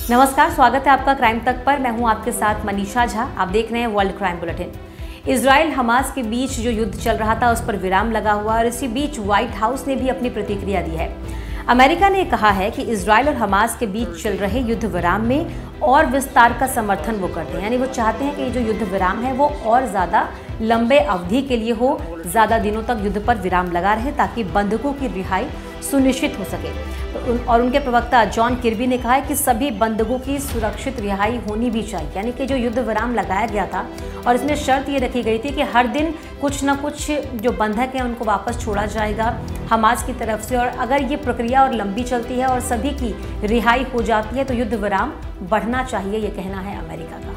नमस्कार, स्वागत है आपका क्राइम तक पर। मैं हूं आपके साथ मनीषा झा। आप देख रहे हैं world crime bulletin. Israel Hamas के बीच जो युद्ध चल रहा था उस पर विराम लगा हुआ और इसी बीच व्हाइट हाउस ने भी अपनी प्रतिक्रिया दी है। अमेरिका ने कहा है कि इजराइल और हमास के बीच चल रहे युद्ध विराम में और विस्तार का समर्थन वो करते हैं, यानी वो चाहते हैं कि ये जो युद्ध विराम है वो और ज़्यादा लंबे अवधि के लिए हो, ज़्यादा दिनों तक युद्ध पर विराम लगा रहे ताकि बंधकों की रिहाई सुनिश्चित हो सके। और उनके प्रवक्ता जॉन किर्बी ने कहा है कि सभी बंधकों की सुरक्षित रिहाई होनी भी चाहिए, यानी कि जो युद्ध विराम लगाया गया था और इसमें शर्त ये रखी गई थी कि हर दिन कुछ ना कुछ जो बंधक हैं उनको वापस छोड़ा जाएगा हमास की तरफ से, और अगर ये प्रक्रिया और लंबी चलती है और सभी की रिहाई हो जाती है तो युद्ध विराम बढ़ना चाहिए, ये कहना है अमेरिका का।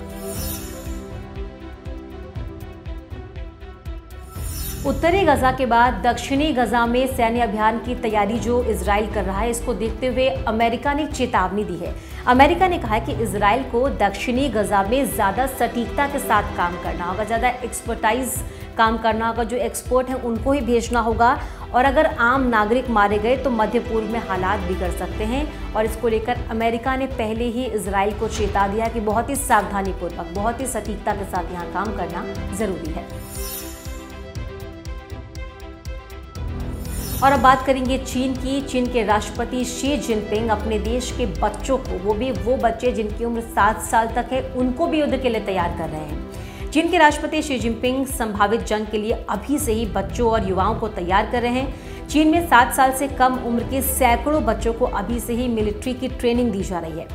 उत्तरी गजा के बाद दक्षिणी गजा में सैन्य अभियान की तैयारी जो इजराइल कर रहा है, इसको देखते हुए अमेरिका ने चेतावनी दी है। अमेरिका ने कहा है कि इजराइल को दक्षिणी गजा में ज़्यादा सटीकता के साथ काम करना होगा, ज़्यादा एक्सपर्टाइज काम करना होगा, जो एक्सपर्ट हैं उनको ही भेजना होगा, और अगर आम नागरिक मारे गए तो मध्य पूर्व में हालात बिगड़ सकते हैं। और इसको लेकर अमेरिका ने पहले ही इजराइल को चेता दिया कि बहुत ही सावधानीपूर्वक, बहुत ही सटीकता के साथ यहाँ काम करना ज़रूरी है। और अब बात करेंगे चीन की। चीन के राष्ट्रपति शी जिनपिंग अपने देश के बच्चों को, वो भी वो बच्चे जिनकी उम्र 7 साल तक है, उनको भी युद्ध के लिए तैयार कर रहे हैं। चीन के राष्ट्रपति शी जिनपिंग संभावित जंग के लिए अभी से ही बच्चों और युवाओं को तैयार कर रहे हैं। चीन में 7 साल से कम उम्र के सैकड़ों बच्चों को अभी से ही मिलिट्री की ट्रेनिंग दी जा रही है।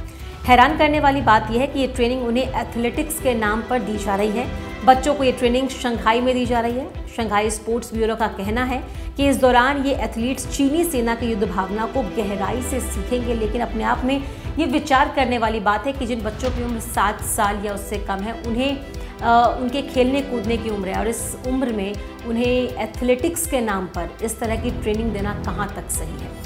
हैरान करने वाली बात यह है कि ये ट्रेनिंग उन्हें एथलेटिक्स के नाम पर दी जा रही है। बच्चों को ये ट्रेनिंग शंघाई में दी जा रही है। शंघाई स्पोर्ट्स ब्यूरो का कहना है कि इस दौरान ये एथलीट्स चीनी सेना की युद्ध भावना को गहराई से सीखेंगे, लेकिन अपने आप में ये विचार करने वाली बात है कि जिन बच्चों की उम्र 7 साल या उससे कम है, उन्हें उनके खेलने कूदने की उम्र है, और इस उम्र में उन्हें एथलेटिक्स के नाम पर इस तरह की ट्रेनिंग देना कहाँ तक सही है।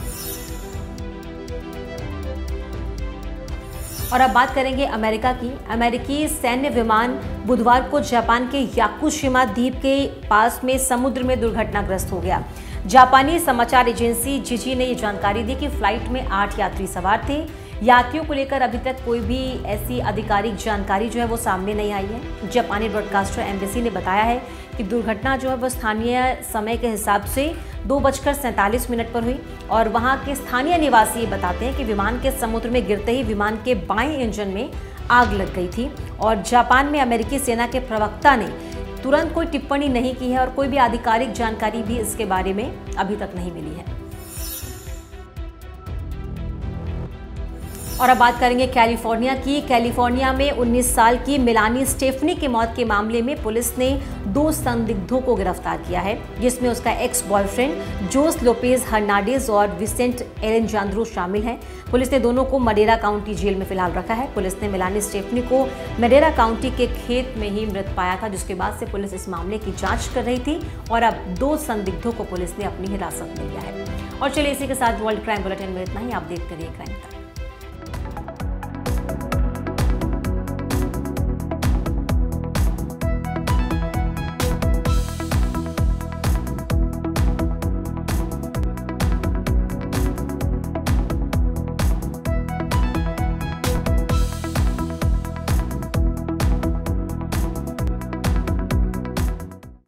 और अब बात करेंगे अमेरिका की। अमेरिकी सैन्य विमान बुधवार को जापान के याकुशिमा द्वीप के पास में समुद्र में दुर्घटनाग्रस्त हो गया। जापानी समाचार एजेंसी जिजी ने ये जानकारी दी कि फ्लाइट में 8 यात्री सवार थे। यात्रियों को लेकर अभी तक कोई भी ऐसी आधिकारिक जानकारी जो है वो सामने नहीं आई है। जापानी ब्रॉडकास्टर एम्बेसी ने बताया है कि दुर्घटना जो है वो स्थानीय समय के हिसाब से 2:47 पर हुई, और वहां के स्थानीय निवासी बताते हैं कि विमान के समुद्र में गिरते ही विमान के बाएं इंजन में आग लग गई थी। और जापान में अमेरिकी सेना के प्रवक्ता ने तुरंत कोई टिप्पणी नहीं की है और कोई भी आधिकारिक जानकारी भी इसके बारे में अभी तक नहीं मिली है। और अब बात करेंगे कैलिफोर्निया की। कैलिफोर्निया में 19 साल की मिलानी स्टेफनी की मौत के मामले में पुलिस ने 2 संदिग्धों को गिरफ्तार किया है, जिसमें उसका एक्स बॉयफ्रेंड जोस लोपेज हर्नांडेज और विसेंट एलेजांद्रो शामिल हैं। पुलिस ने दोनों को मडेरा काउंटी जेल में फिलहाल रखा है। पुलिस ने मिलानी स्टेफनी को मडेरा काउंटी के खेत में ही मृत पाया था, जिसके बाद से पुलिस इस मामले की जाँच कर रही थी, और अब 2 संदिग्धों को पुलिस ने अपनी हिरासत में लिया है। और चलिए इसी के साथ वर्ल्ड क्राइम बुलेटिन में इतना ही। आप देखते रहिए क्राइम तक।